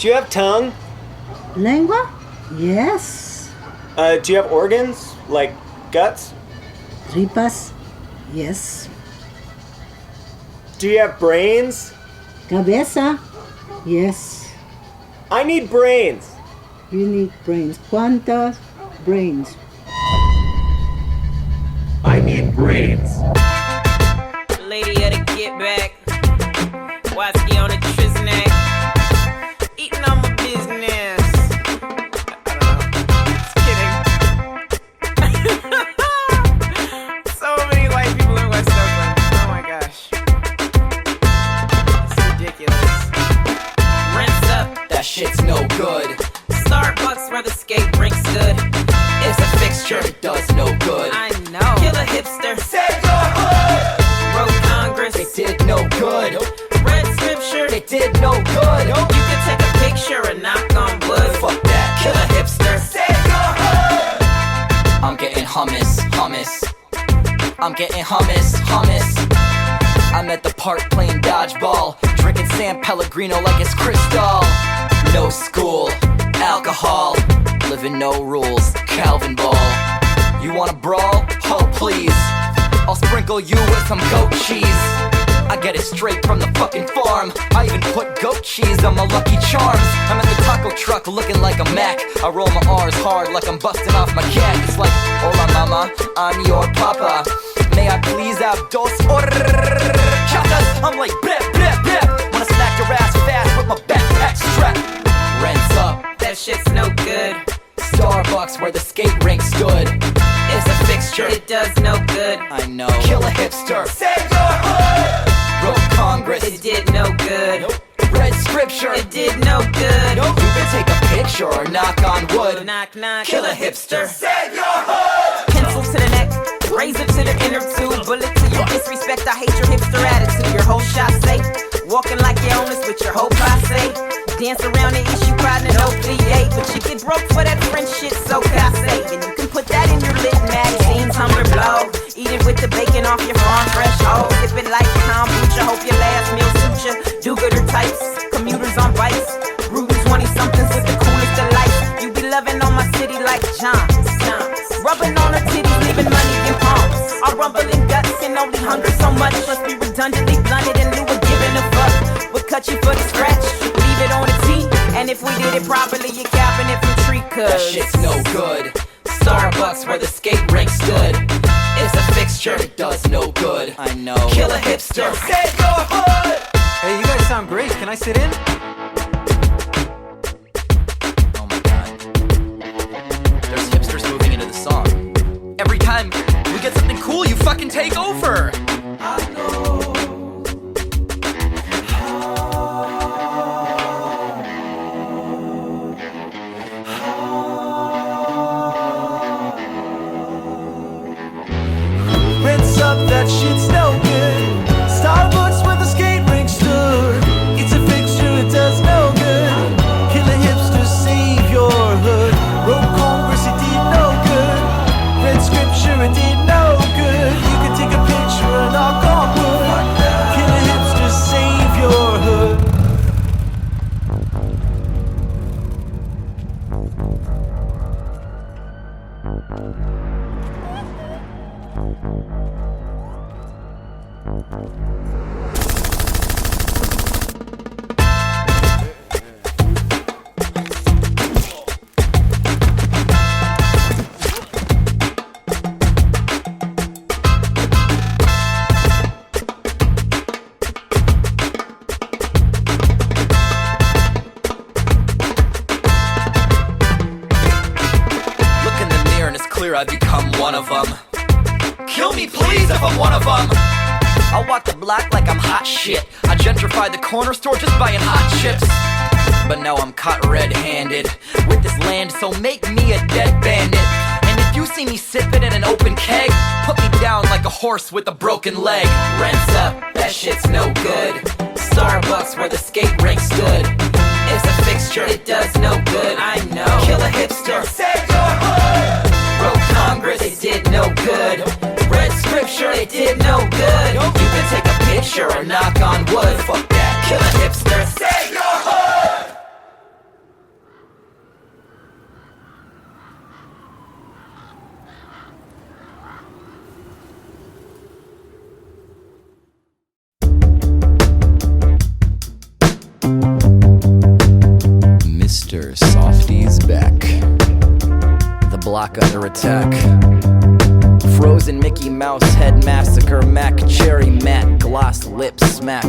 Do you have tongue? Lengua? Yes. Do you have organs? Like guts? Tripas? Yes. Do you have brains? Cabeza? Yes. I need brains. You need brains. ¿Cuántas brains? I need brains. Lady of the get back. Watsky on the Trisnack. Eating on my business. I don't know. Just kidding. So many white people in West Oakland. Oh my gosh. It's ridiculous. Rinse up. That shit's no good. Starbucks where the skate rink stood. It's a fixture, it does no good. I know. Kill a hipster. Save your hood! Wrote Congress. It did no good. Read scripture. It did no good. You could take a picture and knock on wood. Fuck that. Kill a hipster. Save your hood! I'm getting hummus. I'm getting hummus. I'm at the park playing dodgeball, drinking San Pellegrino like it's Cristal. No school, alcohol, living no rules, Calvin Ball. You wanna brawl? Oh please, I'll sprinkle you with some goat cheese. I get it straight from the fucking farm. I even put goat cheese on my Lucky Charms. I'm in the taco truck looking like a Mac. I roll my R's hard like I'm busting off my cat. It's like, hola mama, I'm your papa. May I please have dos horchatas? I'm like, bleh, bleh, bleh. Wanna smack your ass fast with my backpack strap. Rents up. That shit's no good. Starbucks where the skate rink stood. It's a fixture. It does no good. I know. Kill a hipster. Save your hood! Wrote Congress. It did no good. Read scripture. It did no good. You can take a picture or knock on wood. Knock, knock. Kill a hipster. Save your hood! Pencil to the neck. Razor to the inner tube. Bullet to your disrespect. I hate your hipster attitude. Your whole shot safe. Walking like you're homeless with your whole posse. Dance around the issue riding an OVA. But you get broke for that French shit, so casse. And you can put that in your lit magazine. Tumbler blow. Eat it with the bacon off your farm fresh. Oh, sip it like kombucha. Hope your last meal suits ya. Do-gooder types. Commuters on bikes. Rootin' 20-somethings with the coolest of life. You be loving on my city like John's. Rubbing on her titties, leaving money in palms. Our rumbling guts can only hunger so much. Must be redundantly blunted in lieu of giving a fuck. We'll cut you for the scratch, leave it on a tee. And if we did it properly, you're capping it from tree cuz. That shit's no good. Starbucks where the skate rink stood. It's a fixture, it does no good. I know. Kill a hipster. Save your hood! Hey, you guys sound great. Can I sit in? Oh my god. There's hipsters moving into the song. Every time we get something cool, you fucking take over. I know. That shit's no good. Starbucks where the skate rink stood. It's a fixture, it does no good. Kill a hipster, save your hood. Wrote Congress, it did no good. Read scripture, it did no good. You can take a picture and knock on wood. Kill a hipster, save your hood. I've become one of them. Kill me please if I'm one of them. I'll walk the block like I'm hot shit. I gentrified the corner store just buying hot chips. But now I'm caught red-handed with this land, so make me a dead bandit. And if you see me sipping in an open keg, put me down like a horse with a broken leg. Rents up, that shit's no good. Starbucks where the skate rink stood. It's a fixture, it does no good. I know. Kill a hipster, save your hood. Wrote Congress, it did no good. Read scripture, it did no good. You can take a picture or knock on wood. Fuck that, kill a hipster, save your hood. Mr. Softy's back. The block under attack. Frozen Mickey Mouse head massacre. Mac cherry matte gloss lip smack.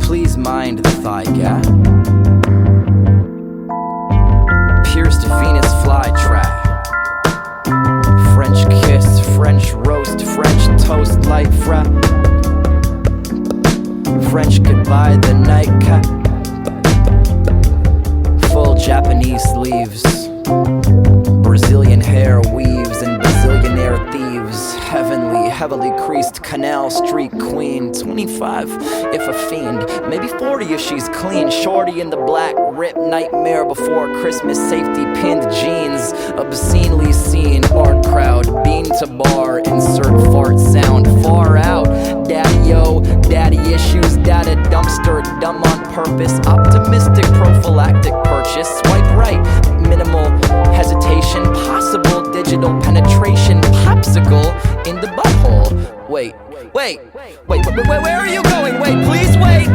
Please mind the thigh gap. Pierced Venus fly trap. French kiss, French roast, French toast, light frap. French goodbye, the nightcap. Full Japanese sleeves. Brazilian hair weaves and bazillionaire thieves. Heavenly, heavily creased canal street queen. 25 if a fiend, maybe 40 if she's clean. Shorty in the black rip nightmare before Christmas, safety pinned jeans. Obscenely seen art crowd, bean to bar, insert fart sound. Far out, daddy yo, daddy issues, data dumpster, dumb on purpose. Optimistic prophylactic purchase, swipe right, minimal hesitation, possible digital penetration, popsicle in the butthole. Wait, where are you going? Wait, please wait.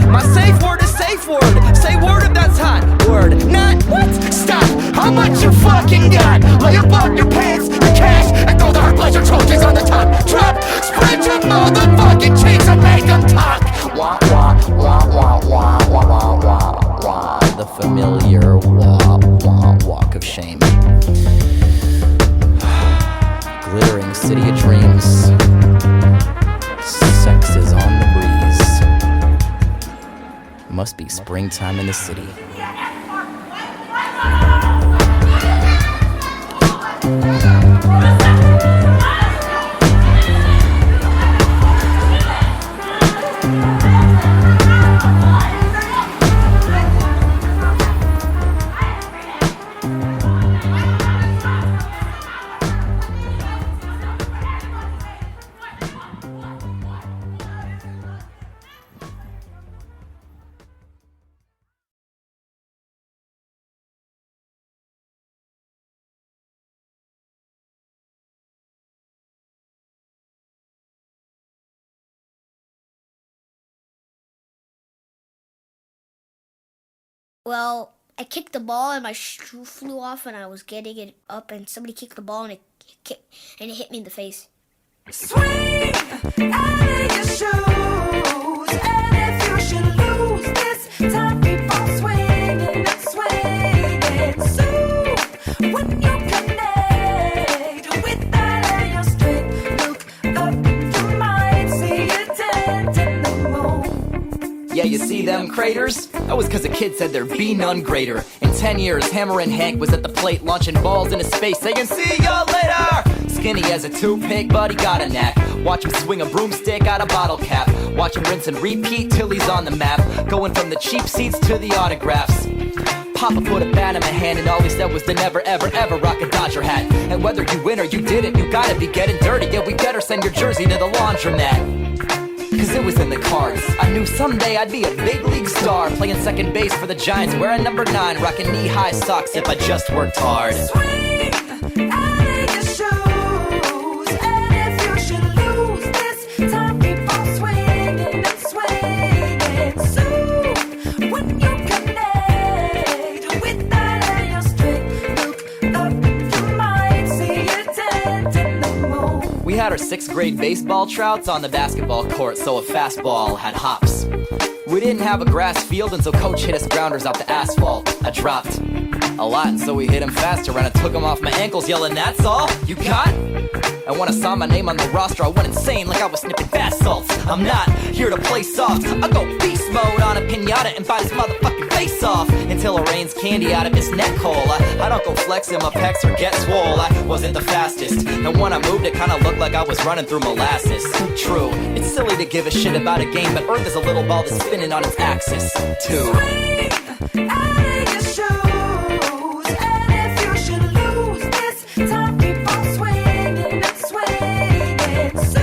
My safe word is safe word. Say word if that's hot. Word, not what? Stop. How much you fucking got? Lay above your pants, your cash, and throw the hard pleasure trophies on the top. Drop, spread your motherfucking cheeks and make them talk. Wah, wah, wah, wah, wah, wah, wah, wah, wah. The familiar wah, wah, walk of shame. Glittering city of dreams. Sex is on the breeze. Must be springtime in the city. Well, I kicked the ball and my shoe flew off and I was getting it up and somebody kicked the ball and it hit me in the face. Swing out your shoes, and if you should lose this time, keep on swinging and swinging. So when you connect with that air straight, look up, you might see a dent in the moon. Yeah, you see them craters? That was cause a kid said there'd be none greater. In 10 years, Hammer and Hank was at the plate launching balls into space saying, see y'all later! Skinny as a toothpick, but he got a knack. Watch him swing a broomstick out a bottle cap. Watch him rinse and repeat till he's on the map. Going from the cheap seats to the autographs. Papa put a bat in my hand and all he said was to never ever ever rock a Dodger hat. And whether you win or you didn't, you gotta be getting dirty. Yeah, we better send your jersey to the laundromat. Cause it was in the cards. I knew someday I'd be a big league star, playing second base for the Giants, wearing number 9, rocking knee-high socks if I just worked hard. Swing out your shoes, and if you should lose this time, keep on swinging and swinging. So when you connect with that air straight, look up, you might see a dent in the moon. We had our 6th grade baseball trouts on the basketball court, so a fastball had hops. We didn't have a grass field, and so coach hit us grounders out the asphalt. I dropped a lot, and so we hit him faster, and I took him off my ankles, yelling, that's all you got? And when I saw my name on the roster, I went insane like I was sniffing bath salts. I'm not here to play soft. I go beast mode on a pinata and bite his motherfucking face off until it rains candy out of his neck hole. I don't go flexing my pecs or get swole. I wasn't the fastest, and when I moved, it kinda looked like I was running through molasses. True, it's silly to give a shit about a game, but Earth is a little ball that's spinning on its axis, too. Swing out your shoes, and if you should lose this time, keep on swinging and swinging. So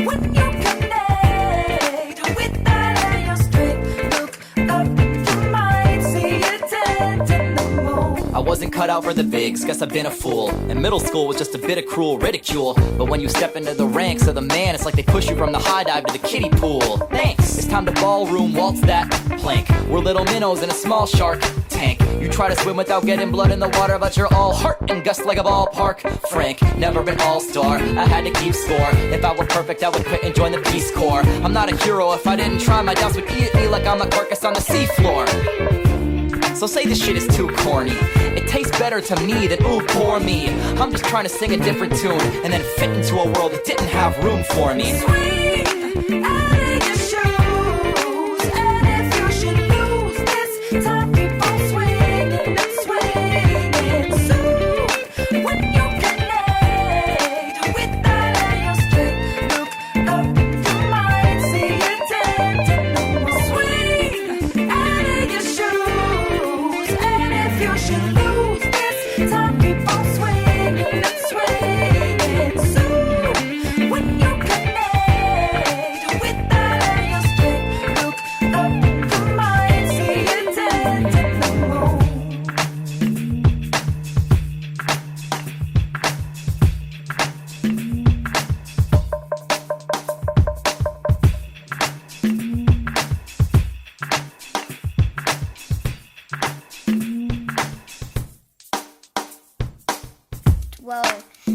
when you connect with that air straight, look up, you might see a dent in the moon. I wasn't cut out for the bigs, guess I've been a fool. And middle school was just a bit of cruel ridicule. But when you step into the ranks of the man, it's like they push you from the high dive to the kiddie pool. Thanks, it's time to ballroom waltz that plank. We're little minnows in a small shark tank. You try to swim without getting blood in the water, but you're all heart and gust like a ballpark. Frank, never been all-star, I had to keep score. If I were perfect, I would quit and join the Peace Corps. I'm not a hero, if I didn't try, my doubts would eat me like I'm a carcass on the seafloor. So say this shit is too corny. It tastes better to me than ooh, poor me. I'm just trying to sing a different tune and then fit into a world that didn't have room for me. Swing out of your shoes, and if you should lose this time, keep on swinging and swinging. So when you connect with that and your strength, look up, you might see your destiny. Swing out of your shoes, and if you should lose this time, keep on swinging and swinging. So when you connect with that and your strength, look up, you might see your destiny. Well,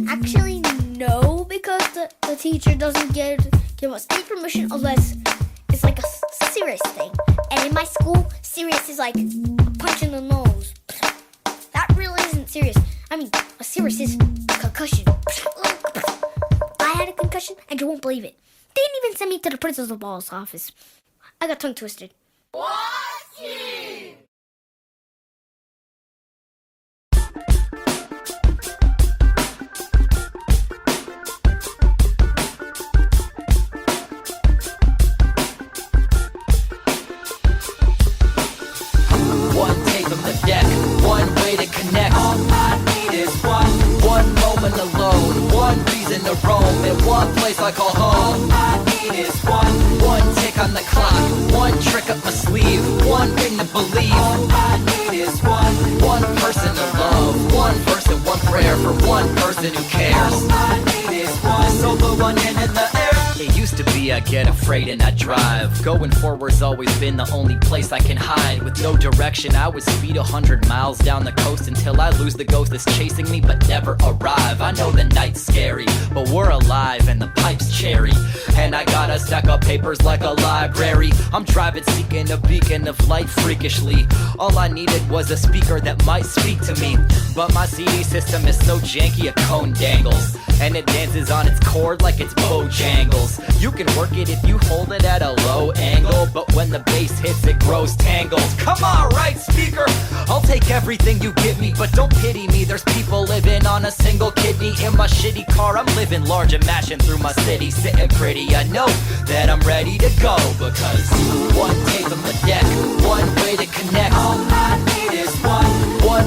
actually, no, because the teacher doesn't give us any permission unless it's like a serious thing. And in my school, serious is like a punch in the nose. That really isn't serious. I mean, a serious is concussion. I had a concussion, and you won't believe it. They didn't even send me to the principal's office. I got tongue twisted. One take of the deck, one way to connect. All I need is one moment alone, one reason to roam in one place I call home. All I need is one tick on the clock, one trick up my sleeve, one thing to believe. All I need is one person to love, one person, one prayer for one person who cares. All I need is one solo, one in the air. It used to be I get afraid and I drive. Going forward's always been the only place I can hide. With no direction, I would speed 100 miles down the coast until I lose the ghost that's chasing me but never arrive. I know the night's scary, but we're alive and the pipe's cherry. And I got a stack of papers like a library. I'm driving seeking a beacon of light freakishly. All I needed was a speaker that might speak to me. But my CD system is so janky a cone dangles, and it dances on its cord like it's Bojangles. You can work it if you hold it at a low angle, but when the bass hits it grows tangles. Come on, right speaker, I'll take everything you give me, but don't pity me. There's people living on a single kidney. In my shitty car, I'm living large and mashing through my city, sitting pretty. I know that I'm ready to go, because one take of the deck, one way to connect. All I need is one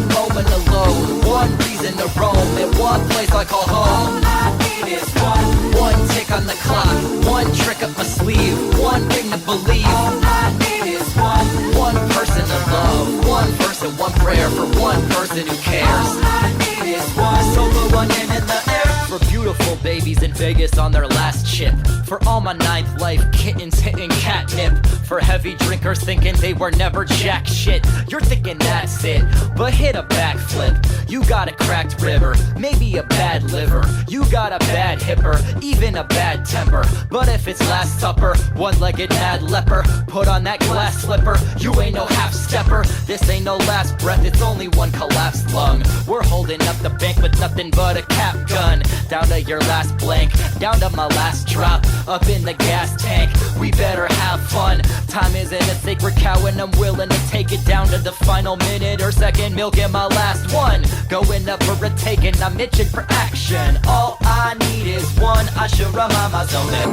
moment alone, one reason to roam in one place I call home. All I need is one tick on the clock, one trick up my sleeve, one thing to believe. All I need is one person to love, one person, one prayer for one person who cares. All I need is one solo, one in the air. For beautiful babies in Vegas on their last chip, for all my ninth life kittens hitting catnip, for heavy drinkers thinking they were never jack shit. You're thinking that's it, but hit a backflip. You got a cracked river, maybe a bad liver. You got a bad hipper, even a bad temper. But if it's Last Supper, one-legged mad leper, put on that glass slipper. You ain't no half-stepper, this ain't no last breath, it's only one collapsed lung. We're holding up the bank with nothing but a cap gun. Down to your last blank, down to my last drop, up in the gas tank. We better have fun. Time isn't a sacred cow, and I'm willing to take it down to the final minute or second, milking my last one. Going up for a take and I'm itching for action. All I need is one, I should remind myself that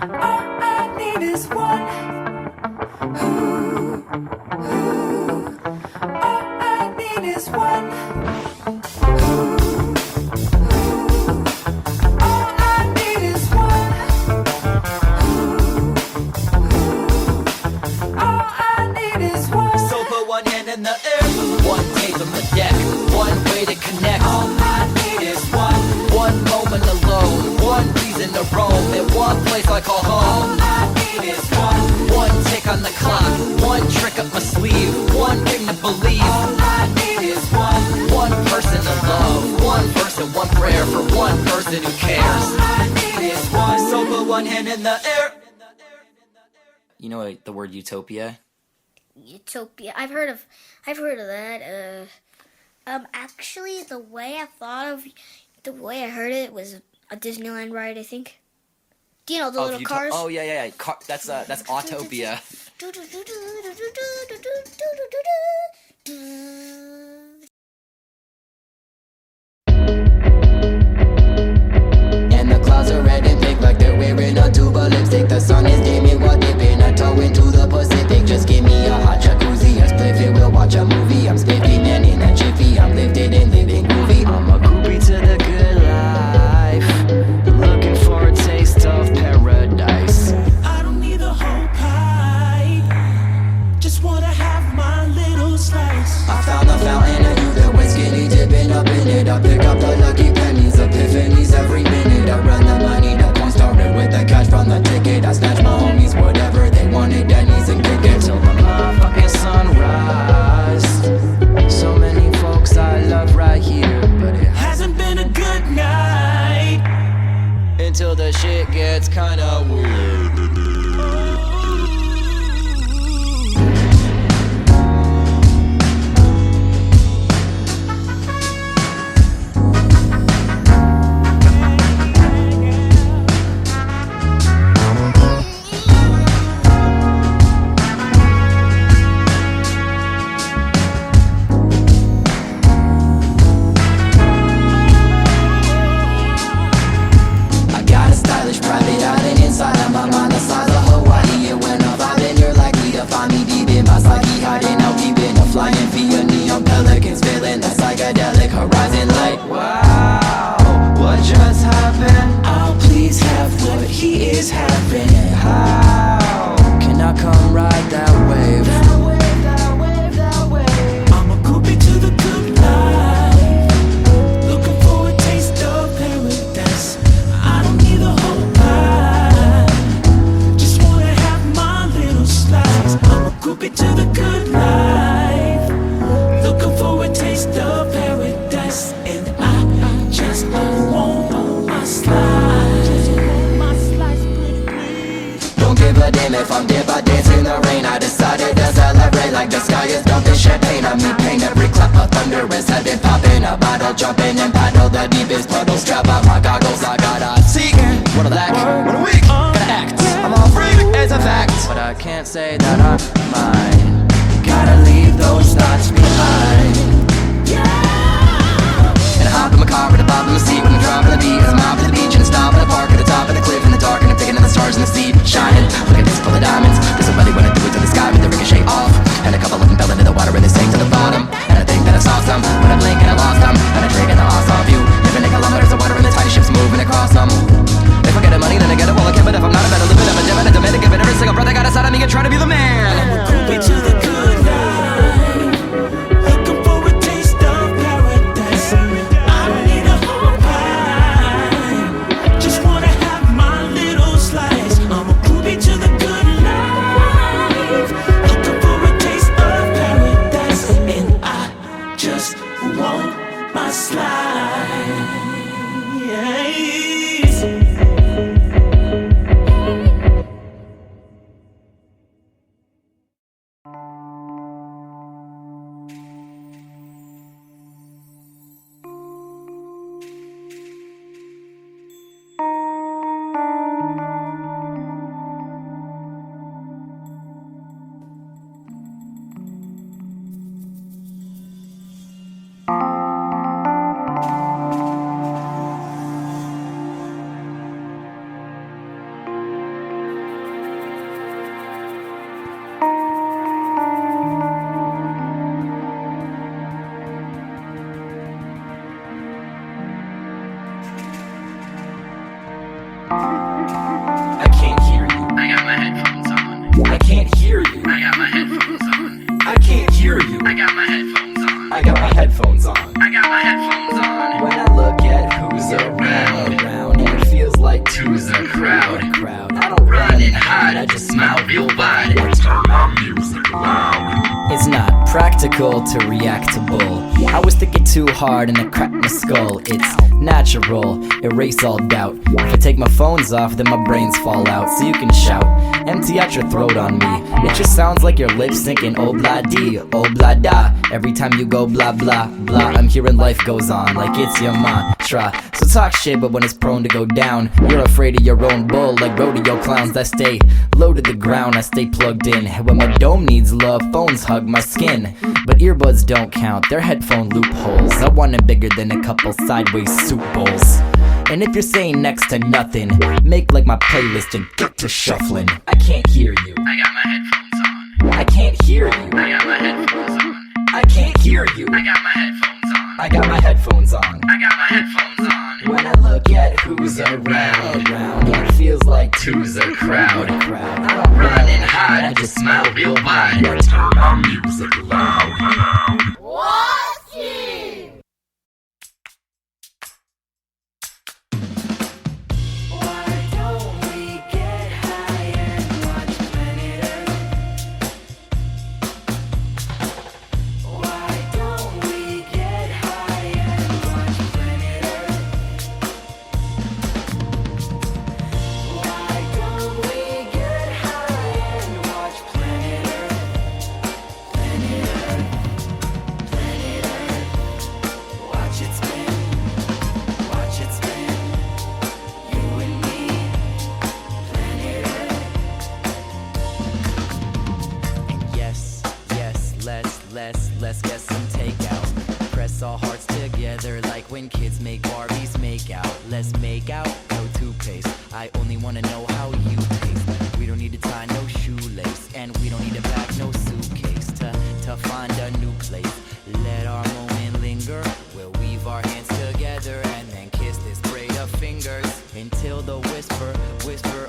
All I need is one. All I need is one. All I need is one. All I need is one. so put one hand in the air. reason to roam in one place I call home. All I need is one tick on the clock, one trick up my sleeve, one thing to believe. All I need is one person to love, one person, one prayer for one person who cares. All I need is one, so put one hand in the air. You know the word utopia? Utopia. I've heard of that. Actually, the way I heard it was a Disneyland ride, I think. Do you know the little cars? Oh yeah. That's Autopia. And the clouds are red and pink like they're wearing a tube of lipstick. The sun is dimming while dipping a toe into the Pacific. Just give me a hot jacuzzi, a spliff it, we'll watch a movie. I'm spiffing and in a jiffy, I'm lifted and living groovy. I'm a groupie to the good life, looking for a taste of paradise. I don't need the whole pie, just wanna have my little slice. I found the fountain of youth, that went skinny dipping up in it. I pick up the lucky pennies, epiphanies every minute. I run the money, that one started with the cash from the ticket. I snatch my homies, whatever they wanted, Denny's and cricket. Till the motherfucking sunrise. So many folks I love right here, but it Hasn't been a good night. until the shit gets kinda weird. I got a stylish private island inside of my mind, the size of Hawaii. And when I'm vibing, you're likely to find me deep in my psyche, hiding out, keeping a flying via neon pelicans, feeling the psychedelic horizon light. Wow, what just happened? I'll please have what he is having. How can I come ride that wave? That wave, that wave, that wave. I'm a groupie to the good life, looking for a taste of paradise. I don't need the whole pie, just wanna have my little slice. I'm a groupie to the good life, looking for a taste of paradise. And I just want my slice. Don't give a damn if I'm dead by dance in the rain. I decided to celebrate like the sky is dumping champagne on me. Pain every clap of thunder is heaven popping. A bottle jumping and paddle the deepest puddle. Strap out my goggles, I gotta seek. What a lack, what a week, gotta act. I'm all free as a fact, but I can't say that I'm mine. Gotta leave those thoughts behind. And I hop in my car with a bob in my seat when I'm dropping the beat. As I'm out at the beach and I stop at the park at the top of the cliff in the dark, and I'm picking at the stars in the sea shining. Look at this full of diamonds. There's somebody when I do it to the sky with the ricochet off, and a couple of them fell into the water and they sank to the bottom. And I think that I saw some when I blink and I lost them, and I drink and I lost all view. Living in kilometers of water and the tiny ships moving across them. If I get the money then I get it, well I can. But if I'm not, I better live it. I'm a demand, I demand to give it every single breath I got inside of me and try to be the man. Groupie to the good life, looking for a taste of paradise. I don't need a whole pie, just wanna have my little slice. I'm a groupie to the good life, looking for a taste of paradise. And I just want my slice. I can't hear you. I got my headphones on. I can't hear you. I got my headphones on. I can't hear you. I got my headphones on. I got my headphones on. I got my headphones on. When I look at who's around, it feels like two's a crowd. I don't run and hide, I just smile real wide. Turn my music loud. It's not practical to react to bull. I was thinking too hard and I cracked my skull. It's natural, erase all doubt. If I take my phones off, then my brains fall out. So you can shout, empty out your throat on me. It just sounds like your lips syncing oh blah dee, oh blah da. Every time you go blah blah blah, I'm hearing life goes on like it's your mantra. So talk shit, but when it's prone to go down, you're afraid of your own bull, like rodeo clowns that stay low to the ground. I stay plugged in. When my dome needs love, phones hug my skin. But earbuds don't count, they're headphone loopholes. I want them bigger than a couple sideways soup bowls. And if you're saying next to nothing, make like my playlist and get to shuffling. I can't hear you. I got my headphones on. I can't hear you. I got my headphones on. I can't hear you. I got my headphones on. I got my headphones on. I got my headphones on. When I look at who's around, it feels like Two's a crowd. I don't run and hide, I just smile real wide. Turn my music loud. Let's get some takeout. Press our hearts together like when kids make Barbies make out. Let's make out, no toothpaste. I only wanna know how you taste. We don't need to tie no shoelace, and we don't need to pack no suitcase to find a new place. Let our moment linger. We'll weave our hands together and then kiss this braid of fingers until the whisper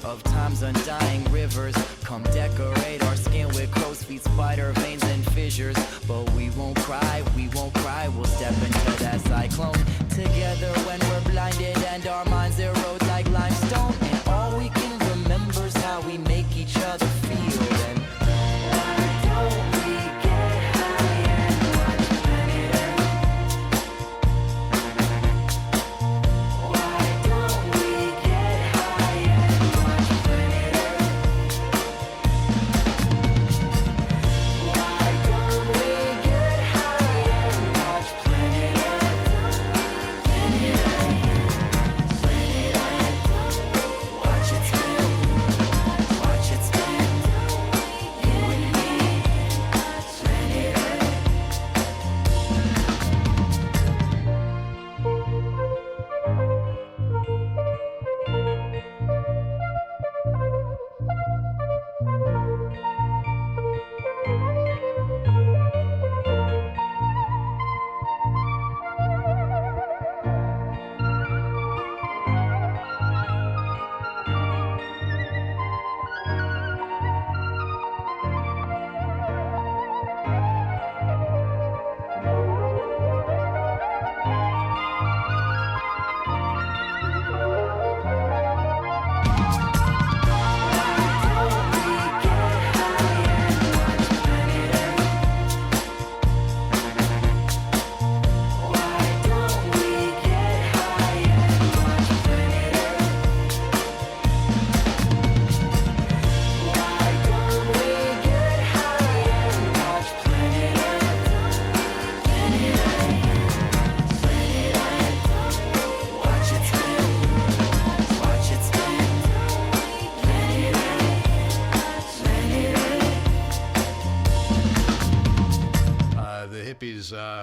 of time's undying rivers come decorate our skin with crow's feet, spider veins and fissures. But we won't cry, we'll step into that cyclone together when we're blinded and our minds erode like limestone. And all we can remember is how we make each other feel. And why don't we get high and watch planet Earth? Why don't we get high and watch planet Earth? Why don't we get high and watch planet Earth? Planet Earth, planet Earth, watch it spin, watch it spin. You and me, planet Earth.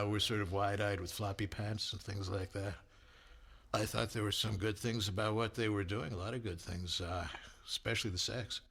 Were sort of wide-eyed with floppy pants and things like that. I thought there were some good things about what they were doing, a lot of good things, especially the sex.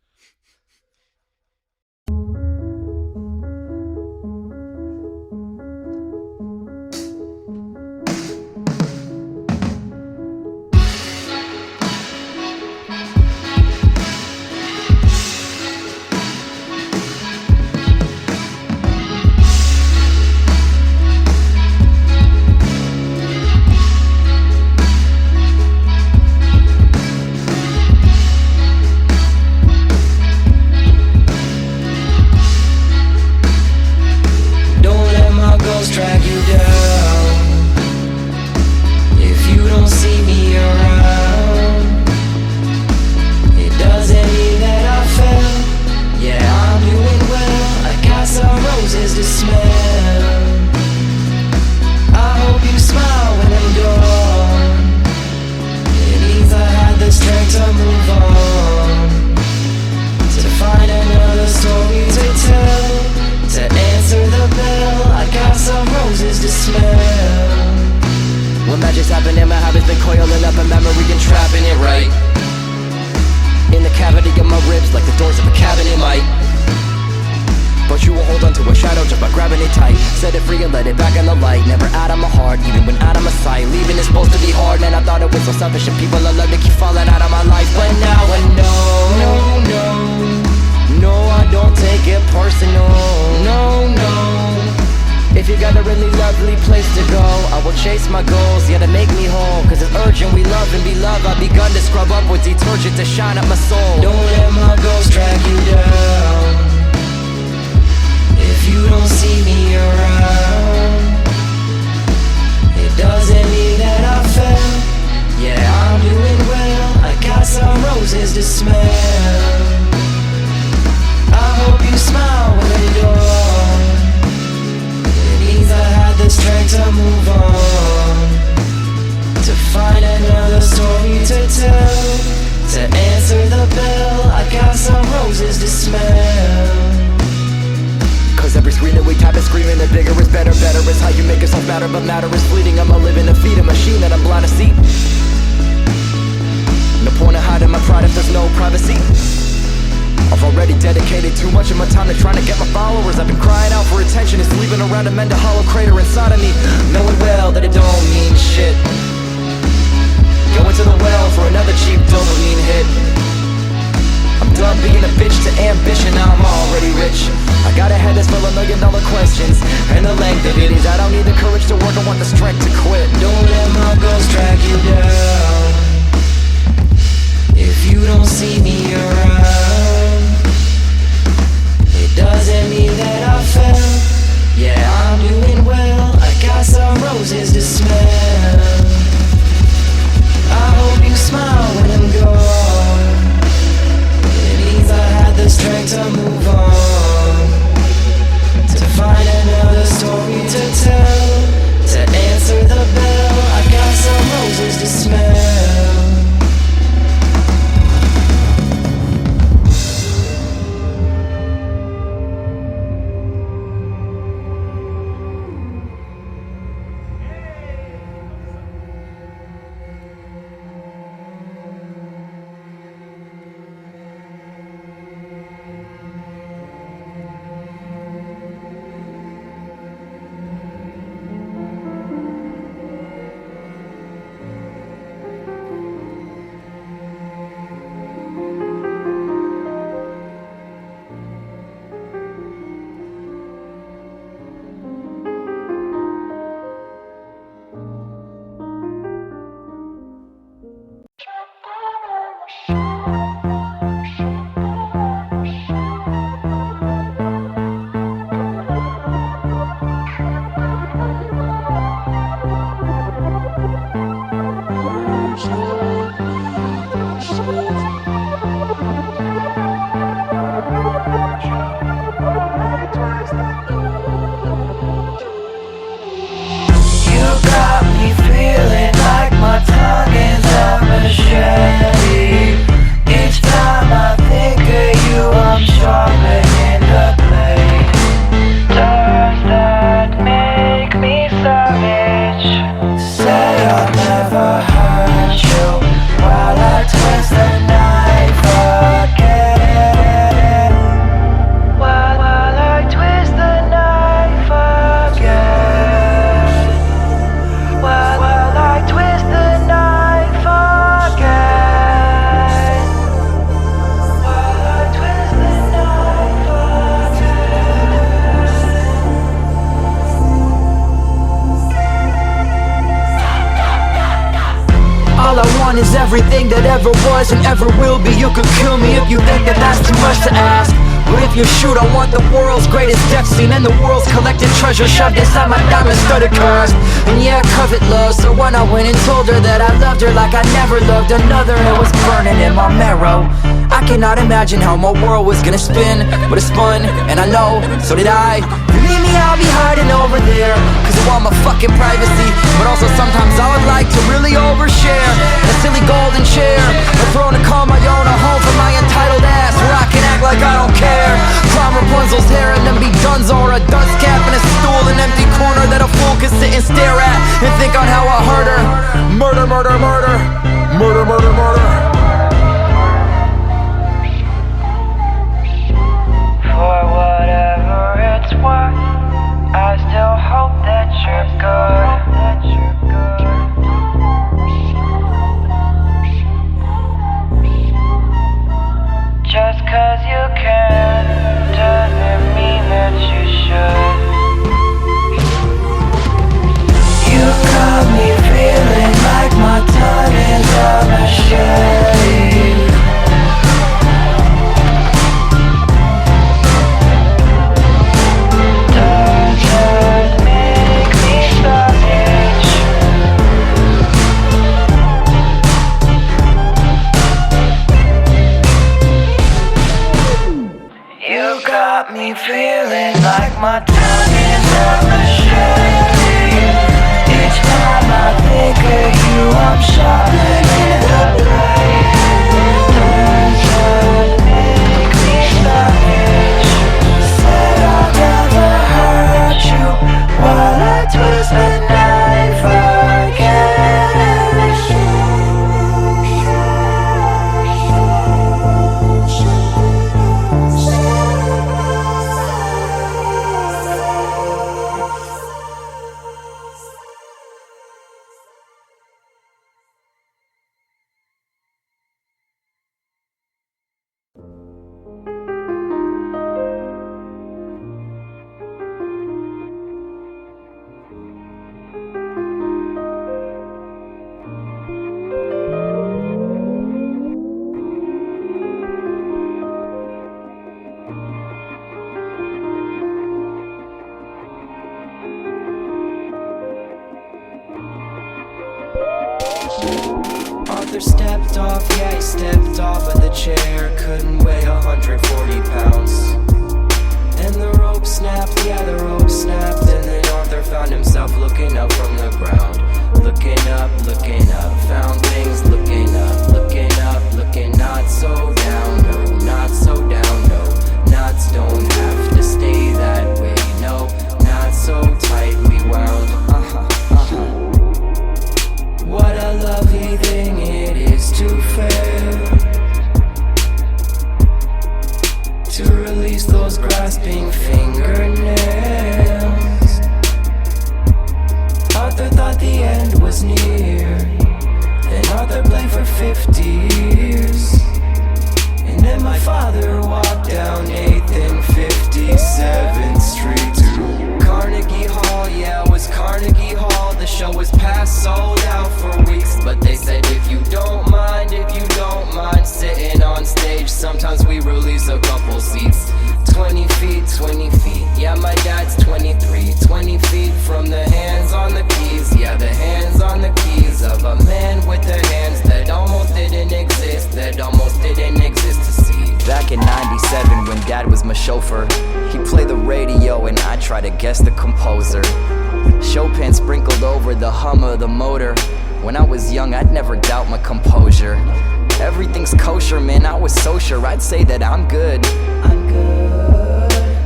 ribs like the doors of a cabinet might. But you will hold on to a shadow just by grabbing it tight. Set it free and let it back in the light. Never out of my heart, even when out of my sight. Leaving is supposed to be hard, and I thought it was so selfish, and people are love to keep falling out of my life. But now I know, no, I don't take it personal. No, if you got a really lovely place to go, I will chase my goals, yeah, to make me whole. Cause it's urgent, we love and be loved. I've begun to scrub up with detergent to shine up my soul. Don't let my ghost drag you down. If you don't see me around, it doesn't mean that I fell. Yeah, I'm doing well, I got some roses to smell. I hope you smile when you're done. It means I had the strength to move on, to find another story to tell, to answer the bell. I got some roses to smell. Cause every screen that we tap is screaming that bigger is better. Better is how you make yourself better, but matter is fleeting. I'm a living to feed a machine that I'm blind to see. No point in hiding my pride if there's no privacy. I've already dedicated too much of my time to trying to get my followers. I've been crying out for attention, it's leaving around to mend a hollow crater inside of me, knowing well that it don't mean shit. Going to the well for another cheap dopamine hit. I'm done being a bitch to ambition, now I'm already rich. I got a head that's full of $1 million questions, and the length of it is I don't need the courage to work, I want the strength to quit. Don't let my ghost drag you down. If you don't see me around, it doesn't mean that I fell. Yeah, I'm doing well, I got some roses to smell. I hope you smile when I'm gone. I had the strength to move on, to find another story to tell, to answer the bell. I got some roses to smell. Is everything that ever was and ever will be. You could kill me if you think that that's too much to ask. But if you shoot, I want the world's greatest death scene and the world's collected treasure shoved inside my diamond-studded cast. And yeah, I covet love, so when I went and told her that I loved her like I never loved another, it was burning in my marrow. I cannot imagine how my world was gonna spin, but it spun, and I know, so did I. Believe me, I'll be hiding over there, cause I want my fucking privacy. But also sometimes I would like to really overshare in a silly golden chair, a throne to call my own, a home for my entitled ass, where I can act like I don't care. Climb Rapunzel's hair and then be Dunzo, or a dunce cap in a stool, an empty corner that a fool can sit and stare at and think on how I hurt her. Murder, murder, murder. Murder, murder, murder. Just 'cause you can doesn't mean that you should. You got me feeling like my tongue is a machete. Doesn't make me savage. You got me feeling like my tongue is a machete. Each time I think of you, I'm shot in the brain. Doesn't make me savage. Said I'll never hurt you while I twist the knife Arthur stepped off, yeah, he stepped off of the chair. Couldn't weigh 140 pounds. And the rope snapped, yeah, the rope snapped. And then Arthur found himself looking up from the ground. Looking up, found things looking up, looking not so down, no, not so down, no. Knots don't have to stay that way, no, not so tightly wound. What a lovely thing it is to fail, to release those grasping fingernails. Arthur thought the end was near, then Arthur played for 50 years. And then my father walked down 8th and 57th Street to Carnegie Hall, yeah, it was Carnegie Hall. The show was past sold out for weeks, but they said if you don't mind sitting on stage, sometimes we release a couple seats. 20 feet, yeah, my dad's 23. 20 feet from the hands on the keys, yeah, the hands on the keys of a man with the hands that almost didn't exist to see. Back in 97 when dad was my chauffeur, he played the radio and I tried to guess the composer. Chopin sprinkled over the hum of the motor. When I was young, I'd never doubt my composure. Everything's kosher, man, I was so sure I'd say that I'm good.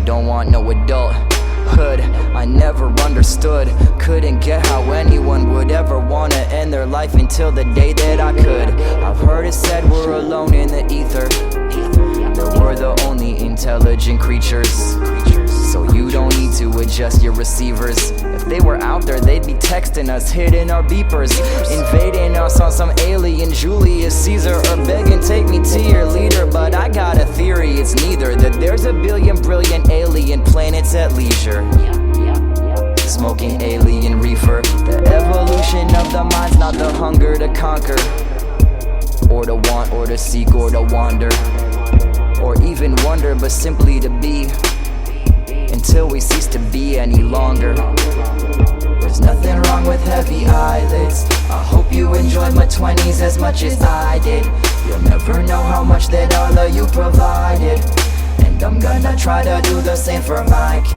Don't want no adulthood, I never understood. Couldn't get how anyone would ever wanna end their life until the day that I could. I've heard it said we're alone in the ether, that we're the only intelligent creatures. So you don't need to adjust your receivers. If they were out there, they'd be texting us, hitting our beepers, invading us on some alien Julius Caesar, or begging take me to your leader. But I got a theory, it's neither, that there's a billion brilliant alien planets at leisure, smoking alien reefer. The evolution of the mind's not the hunger to conquer, or to want, or to seek, or to wander, or even wonder, but simply to be, until we cease to be any longer. There's nothing wrong with heavy eyelids. I hope you enjoyed my 20s as much as I did. You'll never know how much that all of you provided, and I'm gonna try to do the same for my kids.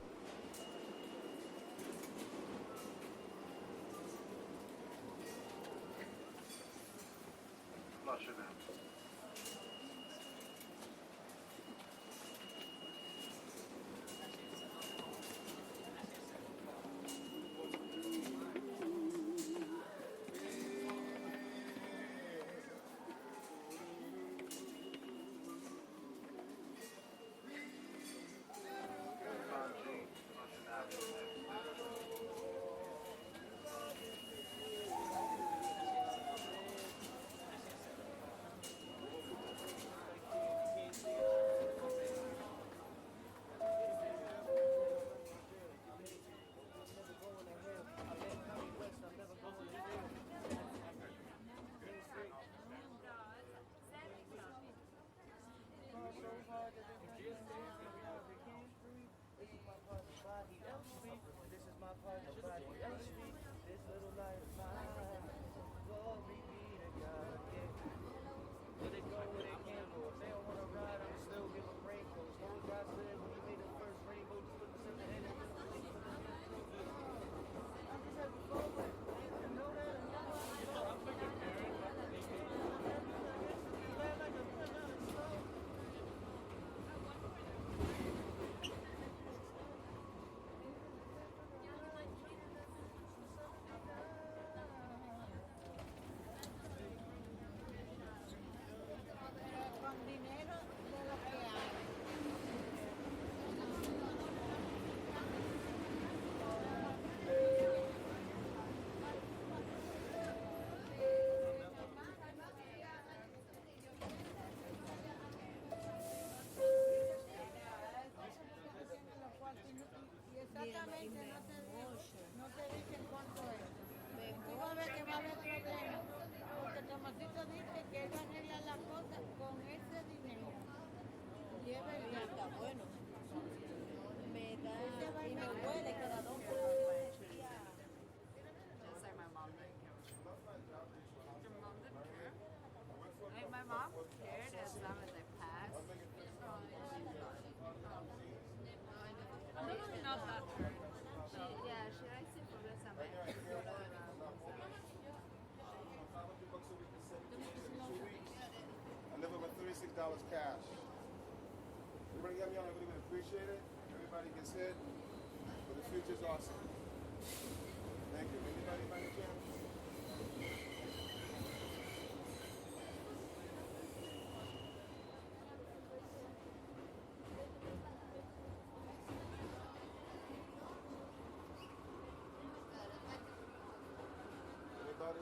find nobody else beat this little light of mine. Glory be to God, yeah. Where they go, where they can't go. If they don't wanna ride, I'ma still give them rainbows. Know what God said when He made the first rainbow? Just look us in the head and just believe for the I'm just having fun with it. You know that? And I'm like a parent, like a slow. Con dinero de lo que hay. Y exactamente no te dicen cuánto es. Tú vas a ver que va a haber problemas. Porque Tomasito dice que él va a arreglar la cosa con ese dinero. Y es verdad. Está bueno. Me da y me huele cada dos por Just like my mom didn't care. Your mom didn't care? Like my mom cared as long as I passed. No, not that hard. She likes it for the summer. I live with $36 cash. Everybody got me on, I really appreciate it. Everybody gets hit, but the future's awesome. Thank you. Anybody by the chance? Anybody?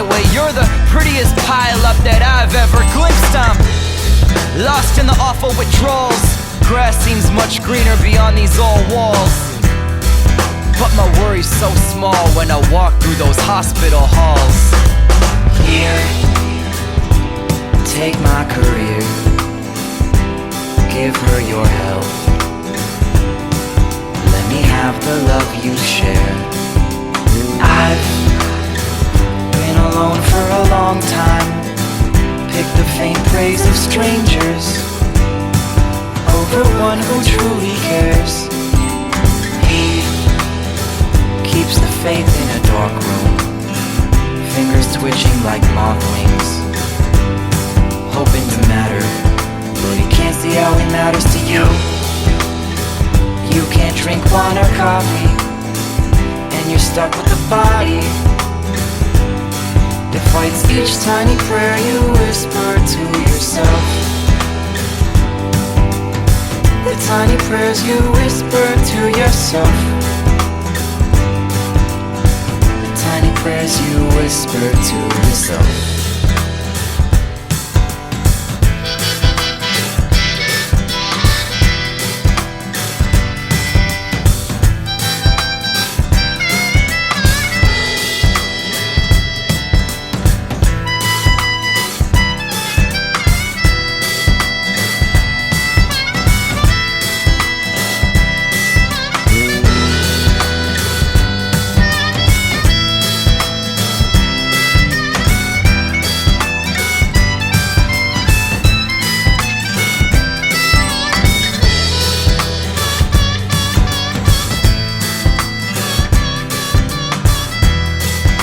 highway. You're the prettiest pile-up that I've ever glimpsed. I'm lost in the awful withdrawals. Grass seems much greener beyond these old walls. But my worry's so small when I walk through those hospital halls. Here, take my career, give her your help. Let me have the love you share. I've been alone for a long time. Pick the faint praise of strangers over one who truly cares. He keeps the faith in a dark room, fingers twitching like moth wings, hoping to matter, but he can't see how it matters to you. You can't drink wine or coffee, and you're stuck with the body that fights each tiny prayer you whisper to yourself. The tiny prayers you whisper to yourself. The tiny prayers you whisper to yourself.